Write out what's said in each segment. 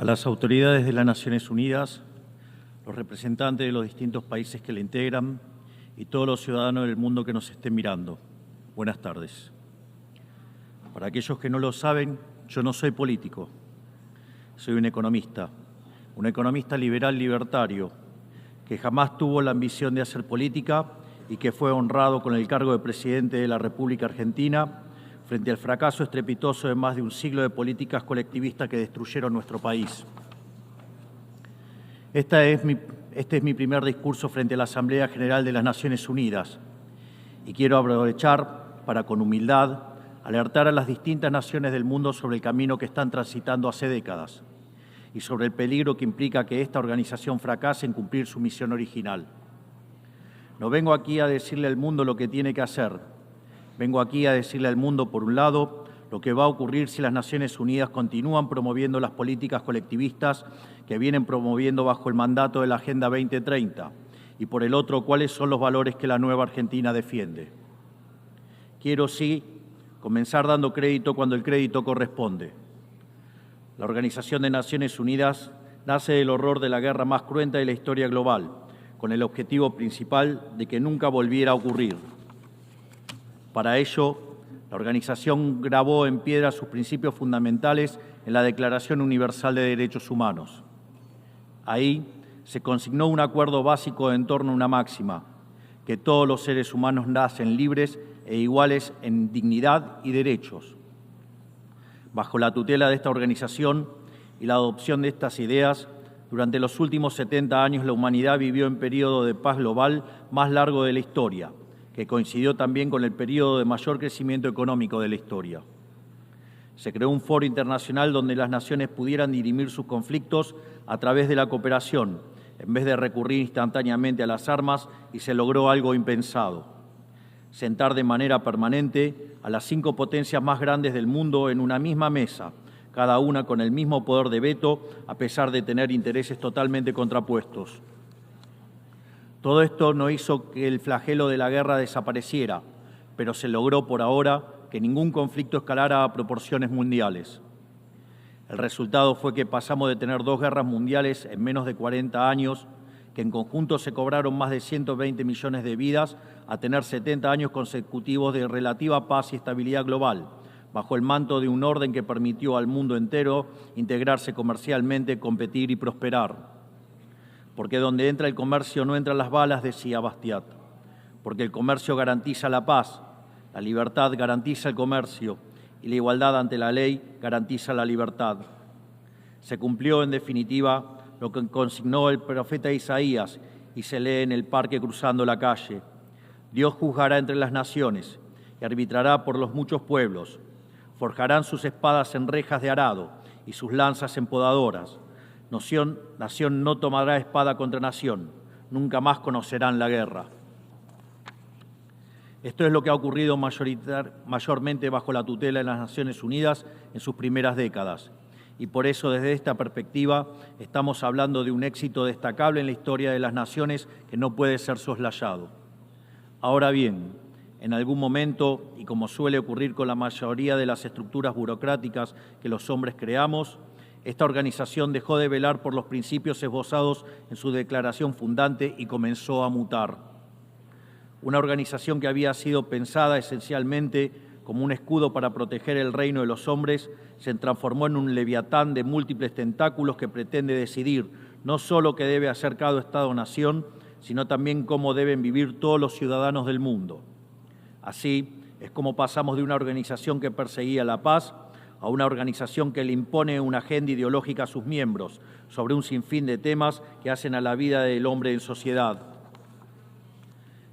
las autoridades de las Naciones Unidas, los representantes de los distintos países que la integran y todos los ciudadanos del mundo que nos estén mirando. Buenas tardes. Para aquellos que no lo saben, yo no soy político, soy un economista liberal libertario, que jamás tuvo la ambición de hacer política y que fue honrado con el cargo de presidente de la República Argentina frente al fracaso estrepitoso de más de un siglo de políticas colectivistas que destruyeron nuestro país. Este es mi primer discurso frente a la Asamblea General de las Naciones Unidas y quiero aprovechar para, con humildad, alertar a las distintas naciones del mundo sobre el camino que están transitando hace décadas y sobre el peligro que implica que esta organización fracase en cumplir su misión original. No vengo aquí a decirle al mundo lo que tiene que hacer. Vengo aquí a decirle al mundo, por un lado, lo que va a ocurrir si las Naciones Unidas continúan promoviendo las políticas colectivistas que vienen promoviendo bajo el mandato de la Agenda 2030, y por el otro, cuáles son los valores que la nueva Argentina defiende. Quiero, sí, comenzar dando crédito cuando el crédito corresponde. La Organización de Naciones Unidas nace del horror de la guerra más cruenta de la historia global, con el objetivo principal de que nunca volviera a ocurrir. Para ello, la organización grabó en piedra sus principios fundamentales en la Declaración Universal de Derechos Humanos. Ahí se consignó un acuerdo básico en torno a una máxima, que todos los seres humanos nacen libres e iguales en dignidad y derechos. Bajo la tutela de esta organización y la adopción de estas ideas, durante los últimos 70 años la humanidad vivió en periodo de paz global más largo de la historia, que coincidió también con el periodo de mayor crecimiento económico de la historia. Se creó un foro internacional donde las naciones pudieran dirimir sus conflictos a través de la cooperación, en vez de recurrir instantáneamente a las armas, y se logró algo impensado: sentar de manera permanente a las 5 potencias más grandes del mundo en una misma mesa, cada una con el mismo poder de veto, a pesar de tener intereses totalmente contrapuestos. Todo esto no hizo que el flagelo de la guerra desapareciera, pero se logró por ahora que ningún conflicto escalara a proporciones mundiales. El resultado fue que pasamos de tener 2 guerras mundiales en menos de 40 años, que en conjunto se cobraron más de 120 millones de vidas, a tener 70 años consecutivos de relativa paz y estabilidad global, bajo el manto de un orden que permitió al mundo entero integrarse comercialmente, competir y prosperar. Porque donde entra el comercio no entran las balas, decía Bastiat. Porque el comercio garantiza la paz, la libertad garantiza el comercio y la igualdad ante la ley garantiza la libertad. Se cumplió, en definitiva, lo que consignó el profeta Isaías y se lee en el parque cruzando la calle. Dios juzgará entre las naciones y arbitrará por los muchos pueblos. Forjarán sus espadas en rejas de arado y sus lanzas en podadoras. Nación no tomará espada contra nación, nunca más conocerán la guerra. Esto es lo que ha ocurrido mayormente bajo la tutela de las Naciones Unidas en sus primeras décadas. Y por eso, desde esta perspectiva, estamos hablando de un éxito destacable en la historia de las naciones que no puede ser soslayado. Ahora bien, en algún momento, y como suele ocurrir con la mayoría de las estructuras burocráticas que los hombres creamos, esta organización dejó de velar por los principios esbozados en su declaración fundante y comenzó a mutar. Una organización que había sido pensada esencialmente como un escudo para proteger el reino de los hombres se transformó en un leviatán de múltiples tentáculos que pretende decidir no solo qué debe hacer cada Estado-nación, sino también cómo deben vivir todos los ciudadanos del mundo. Así es como pasamos de una organización que perseguía la paz a una organización que le impone una agenda ideológica a sus miembros sobre un sinfín de temas que hacen a la vida del hombre en sociedad.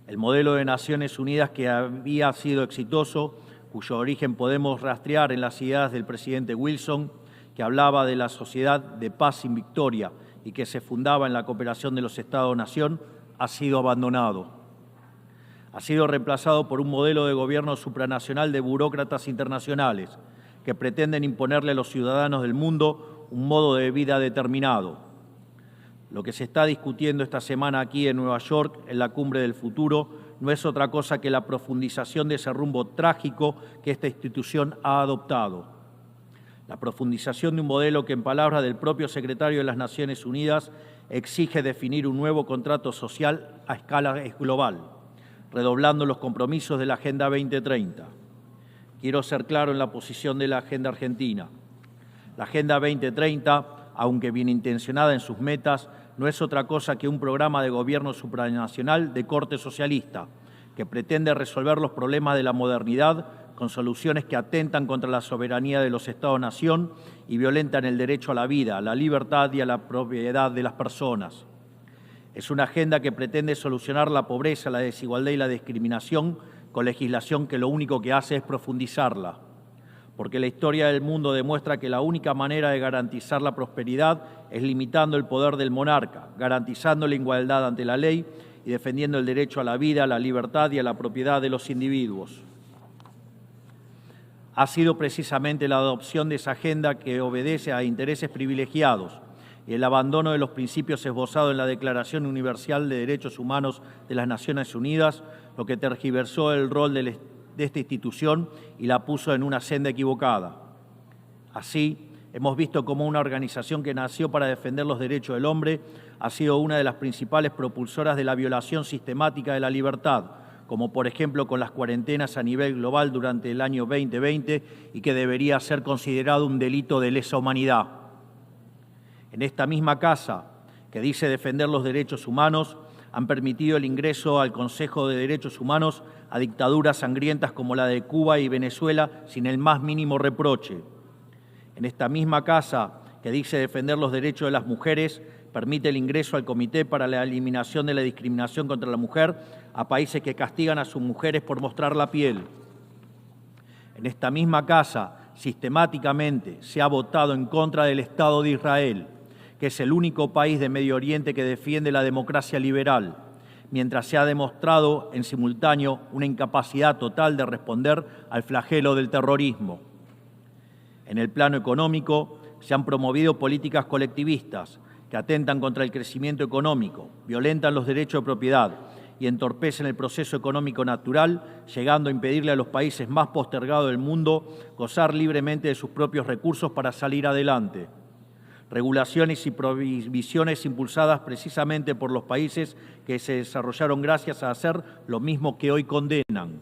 El modelo de Naciones Unidas, que había sido exitoso, cuyo origen podemos rastrear en las ideas del presidente Wilson, que hablaba de la sociedad de paz sin victoria y que se fundaba en la cooperación de los Estados-nación, ha sido abandonado. Ha sido reemplazado por un modelo de gobierno supranacional de burócratas internacionales que pretenden imponerle a los ciudadanos del mundo un modo de vida determinado. Lo que se está discutiendo esta semana aquí en Nueva York, en la Cumbre del Futuro, no es otra cosa que la profundización de ese rumbo trágico que esta institución ha adoptado. La profundización de un modelo que, en palabras del propio secretario de las Naciones Unidas, exige definir un nuevo contrato social a escala global, redoblando los compromisos de la Agenda 2030. Quiero ser claro en la posición de la Agenda Argentina. La Agenda 2030, aunque bien intencionada en sus metas, no es otra cosa que un programa de gobierno supranacional de corte socialista, que pretende resolver los problemas de la modernidad con soluciones que atentan contra la soberanía de los Estados-nación y violentan el derecho a la vida, a la libertad y a la propiedad de las personas. Es una agenda que pretende solucionar la pobreza, la desigualdad y la discriminación con legislación que lo único que hace es profundizarla. Porque la historia del mundo demuestra que la única manera de garantizar la prosperidad es limitando el poder del monarca, garantizando la igualdad ante la ley y defendiendo el derecho a la vida, a la libertad y a la propiedad de los individuos. Ha sido precisamente la adopción de esa agenda que obedece a intereses privilegiados y el abandono de los principios esbozados en la Declaración Universal de Derechos Humanos de las Naciones Unidas lo que tergiversó el rol de esta institución y la puso en una senda equivocada. Así, hemos visto cómo una organización que nació para defender los derechos del hombre ha sido una de las principales propulsoras de la violación sistemática de la libertad, como por ejemplo con las cuarentenas a nivel global durante el año 2020 y que debería ser considerado un delito de lesa humanidad. En esta misma casa, que dice defender los derechos humanos, han permitido el ingreso al Consejo de Derechos Humanos a dictaduras sangrientas como la de Cuba y Venezuela sin el más mínimo reproche. En esta misma casa, que dice defender los derechos de las mujeres, permite el ingreso al Comité para la Eliminación de la Discriminación contra la Mujer a países que castigan a sus mujeres por mostrar la piel. En esta misma casa, sistemáticamente, se ha votado en contra del Estado de Israel, que es el único país de Medio Oriente que defiende la democracia liberal, mientras se ha demostrado en simultáneo una incapacidad total de responder al flagelo del terrorismo. En el plano económico, se han promovido políticas colectivistas que atentan contra el crecimiento económico, violentan los derechos de propiedad y entorpecen el proceso económico natural, llegando a impedirle a los países más postergados del mundo gozar libremente de sus propios recursos para salir adelante. Regulaciones y prohibiciones impulsadas precisamente por los países que se desarrollaron gracias a hacer lo mismo que hoy condenan.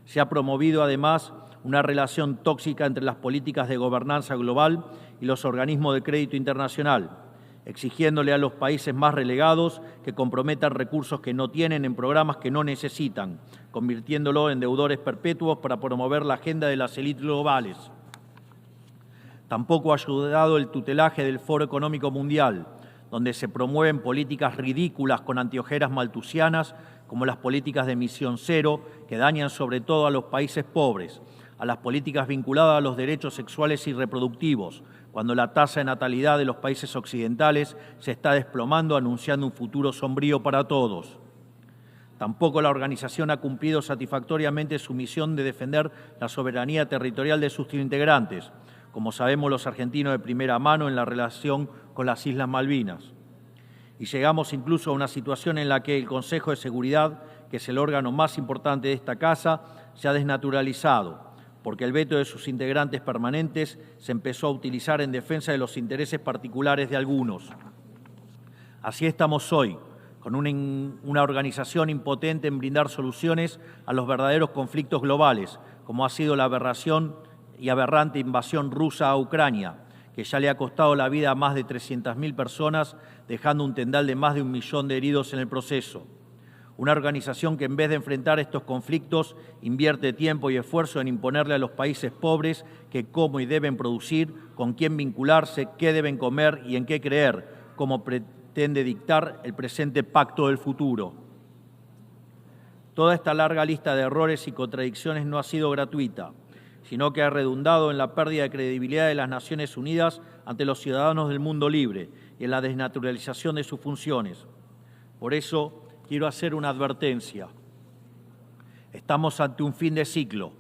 Se ha promovido además una relación tóxica entre las políticas de gobernanza global y los organismos de crédito internacional, exigiéndole a los países más relegados que comprometan recursos que no tienen en programas que no necesitan, convirtiéndolo en deudores perpetuos para promover la agenda de las élites globales. Tampoco ha ayudado el tutelaje del Foro Económico Mundial, donde se promueven políticas ridículas con anteojeras maltusianas, como las políticas de emisión cero, que dañan sobre todo a los países pobres, a las políticas vinculadas a los derechos sexuales y reproductivos, cuando la tasa de natalidad de los países occidentales se está desplomando, anunciando un futuro sombrío para todos. Tampoco la organización ha cumplido satisfactoriamente su misión de defender la soberanía territorial de sus integrantes, como sabemos los argentinos de primera mano en la relación con las Islas Malvinas. Y llegamos incluso a una situación en la que el Consejo de Seguridad, que es el órgano más importante de esta casa, se ha desnaturalizado, porque el veto de sus integrantes permanentes se empezó a utilizar en defensa de los intereses particulares de algunos. Así estamos hoy, con una organización impotente en brindar soluciones a los verdaderos conflictos globales, como ha sido la aberración y aberrante invasión rusa a Ucrania, que ya le ha costado la vida a más de 300.000 personas, dejando un tendal de más de 1 millón de heridos en el proceso. Una organización que en vez de enfrentar estos conflictos invierte tiempo y esfuerzo en imponerle a los países pobres qué, cómo y deben producir, con quién vincularse, qué deben comer y en qué creer, como pretende dictar el presente pacto del futuro. Toda esta larga lista de errores y contradicciones no ha sido gratuita, sino que ha redundado en la pérdida de credibilidad de las Naciones Unidas ante los ciudadanos del mundo libre y en la desnaturalización de sus funciones. Por eso, quiero hacer una advertencia. Estamos ante un fin de ciclo.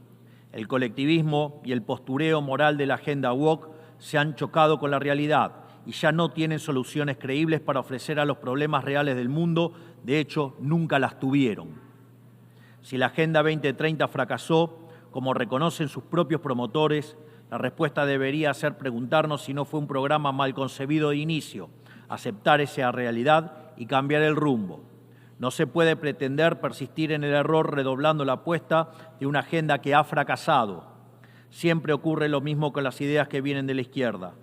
El colectivismo y el postureo moral de la agenda woke se han chocado con la realidad y ya no tienen soluciones creíbles para ofrecer a los problemas reales del mundo. De hecho, nunca las tuvieron. Si la Agenda 2030 fracasó, como reconocen sus propios promotores, La respuesta debería ser preguntarnos si no fue un programa mal concebido de inicio, aceptar esa realidad y cambiar el rumbo. No se puede pretender persistir en el error redoblando la apuesta de una agenda que ha fracasado. Siempre ocurre lo mismo con las ideas que vienen de la izquierda.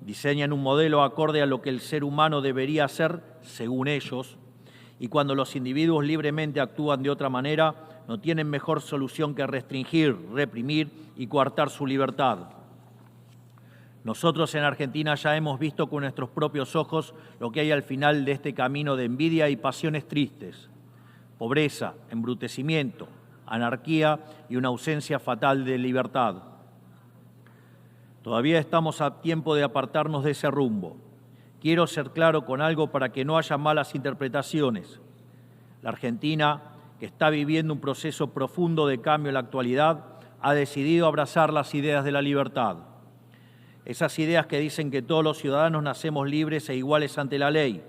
Diseñan un modelo acorde a lo que el ser humano debería ser, según ellos, y cuando los individuos libremente actúan de otra manera, no tienen mejor solución que restringir, reprimir y coartar su libertad. Nosotros en Argentina ya hemos visto con nuestros propios ojos lo que hay al final de este camino de envidia y pasiones tristes. Pobreza, embrutecimiento, anarquía y una ausencia fatal de libertad. Todavía estamos a tiempo de apartarnos de ese rumbo. Quiero ser claro con algo para que no haya malas interpretaciones. La Argentina, que está viviendo un proceso profundo de cambio en la actualidad, ha decidido abrazar las ideas de la libertad. Esas ideas que dicen que todos los ciudadanos nacemos libres e iguales ante la ley,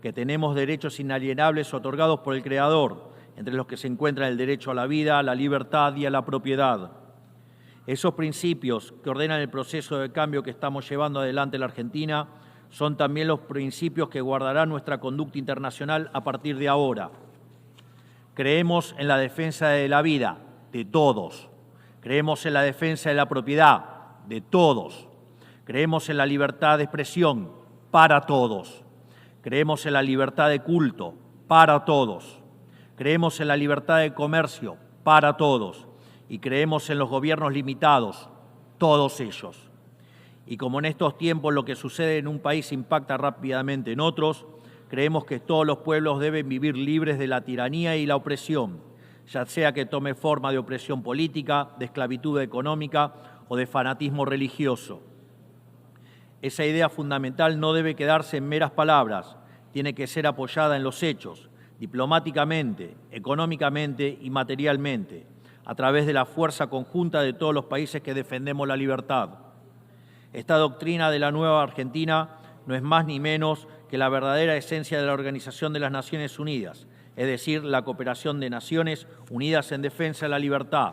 que tenemos derechos inalienables otorgados por el Creador, entre los que se encuentran el derecho a la vida, a la libertad y a la propiedad. Esos principios que ordenan el proceso de cambio que estamos llevando adelante en la Argentina son también los principios que guardarán nuestra conducta internacional a partir de ahora. Creemos en la defensa de la vida de todos. Creemos en la defensa de la propiedad de todos. Creemos en la libertad de expresión para todos. Creemos en la libertad de culto para todos. Creemos en la libertad de comercio para todos. Y creemos en los gobiernos limitados, todos ellos. Y como en estos tiempos lo que sucede en un país impacta rápidamente en otros, creemos que todos los pueblos deben vivir libres de la tiranía y la opresión, ya sea que tome forma de opresión política, de esclavitud económica o de fanatismo religioso. Esa idea fundamental no debe quedarse en meras palabras, tiene que ser apoyada en los hechos, diplomáticamente, económicamente y materialmente, a través de la fuerza conjunta de todos los países que defendemos la libertad. Esta doctrina de la nueva Argentina no es más ni menos que la verdadera esencia de la Organización de las Naciones Unidas, es decir, la cooperación de naciones unidas en defensa de la libertad.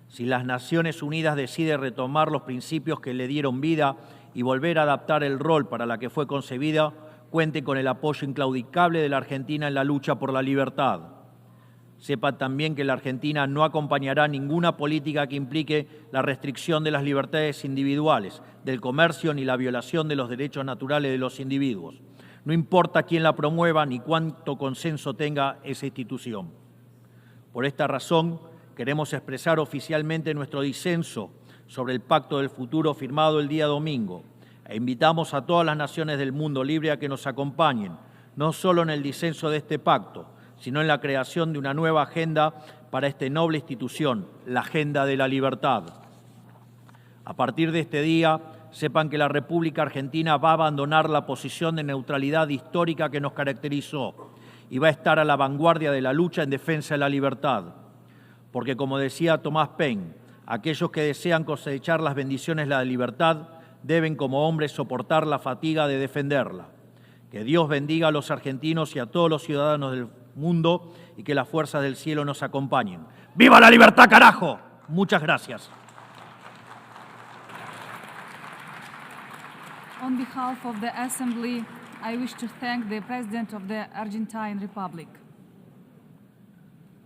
Si las Naciones Unidas deciden retomar los principios que le dieron vida y volver a adaptar el rol para la que fue concebida, cuente con el apoyo inclaudicable de la Argentina en la lucha por la libertad. Sepa también que la Argentina no acompañará ninguna política que implique la restricción de las libertades individuales, del comercio ni la violación de los derechos naturales de los individuos. No importa quién la promueva ni cuánto consenso tenga esa institución. Por esta razón, queremos expresar oficialmente nuestro disenso sobre el Pacto del Futuro firmado el día domingo e invitamos a todas las naciones del mundo libre a que nos acompañen, no solo en el disenso de este pacto, sino en la creación de una nueva agenda para esta noble institución, la agenda de la libertad. A partir de este día, sepan que la República Argentina va a abandonar la posición de neutralidad histórica que nos caracterizó y va a estar a la vanguardia de la lucha en defensa de la libertad. Porque, como decía Thomas Paine, aquellos que desean cosechar las bendiciones de la libertad deben como hombres soportar la fatiga de defenderla. Que Dios bendiga a los argentinos y a todos los ciudadanos del mundo y que las fuerzas del cielo nos acompañen. ¡Viva la libertad, carajo! Muchas gracias. On behalf of the Assembly, I wish to thank the President of the Argentine Republic.